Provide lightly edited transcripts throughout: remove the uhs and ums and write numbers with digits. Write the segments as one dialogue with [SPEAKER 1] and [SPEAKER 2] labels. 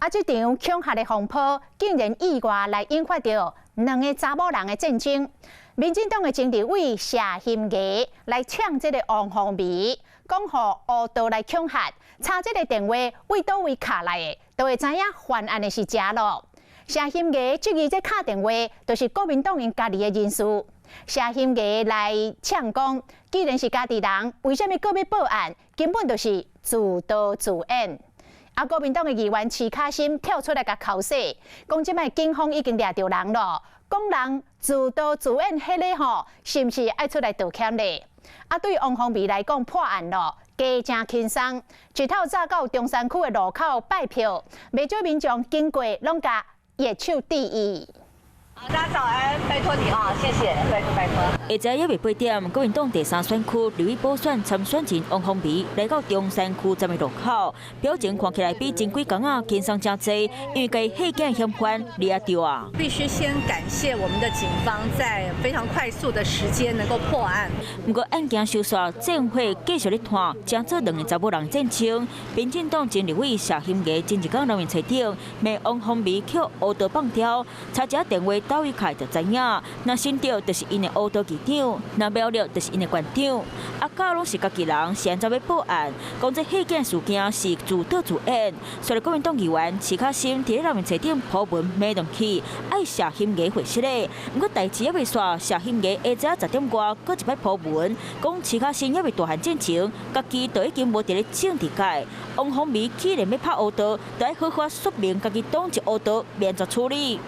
[SPEAKER 1] 这场恐吓的风波竟然意外来引发着2个查某人的战争。民进党的前立委谢欣雅来呛这个王宏维，讲互乌道来恐吓，查这个电话为倒位卡来的，都会知影犯案的是假咯。谢欣雅质疑这敲电话，就是国民党因家己的人事。谢欣雅来呛讲，既然是家己人，为什么搁要报案？根本就是自导自演。国民党的议员徐卡心跳出来甲口说，讲即摆警方已经抓到人咯，讲人自导自演，迄个吼是毋是爱出来道歉咧？对王宏维来讲破案咯，加正轻松，一透早到中山区的路口拜票，未少民众经过拢甲热手致意。
[SPEAKER 2] 大家早安，拜托你啊，谢谢，拜托拜托。
[SPEAKER 3] 下晝約8點，國民黨第3選區立委補選參選人王宏維來到中山區站的路口，表情看起來比前幾天啊輕鬆真濟，因為該事件嫌犯抓到啊。
[SPEAKER 2] 必須先感謝我們的警方在非常快速的時間能夠破案。
[SPEAKER 3] 不過案件收煞，政會繼續咧談，將做2個查某人戰爭。民進黨前立委謝欣雅前一天人民冊頂，罵王宏維去烏道放刁，查一下電話。倒位開就知影，那新着就是因的烏道議長，那苗栗就是因的縣長，假攏是家己人，現在要報案，講這事件事件是自導自演。所以國民黨議員徐卡心佇人民冊頂鋪文罵動起，愛謝欣雅回釋咧。不過代志還未煞，謝欣雅下晝10點外，閣一擺鋪文，講徐卡心還未大漢戰情，家己就已經無佇咧政治界。王宏維既然要拍烏道，就要好好說明家己當一烏道，免作處理。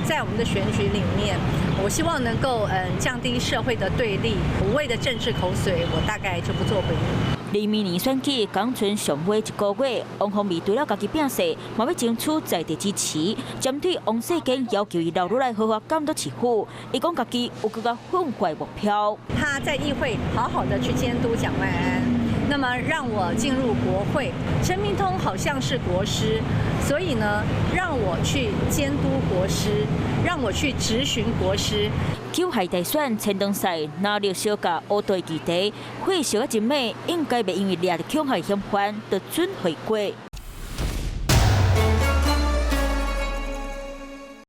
[SPEAKER 2] 在我們的選舉裡面，我希望能夠降低社會的對立，無謂的政治口水，我大概就不做回應。
[SPEAKER 3] 明年選舉剛剩上尾1個月，王宏維除了家己拼勢，嘛要爭取在地支持。針對王世堅要求伊留落來好好監督市府，伊講家己有更加憤慨目標。
[SPEAKER 2] 他在議會好好的去監督蔣萬安。那麼讓我進入國會，陳明通好像是國師，所以呢，讓我去監督國師，讓我去質詢國師。
[SPEAKER 3] 九合大選前東賽，拿了小甲烏道議題，會小個真美，應該袂因為掠着恐嚇嫌犯，就准回歸。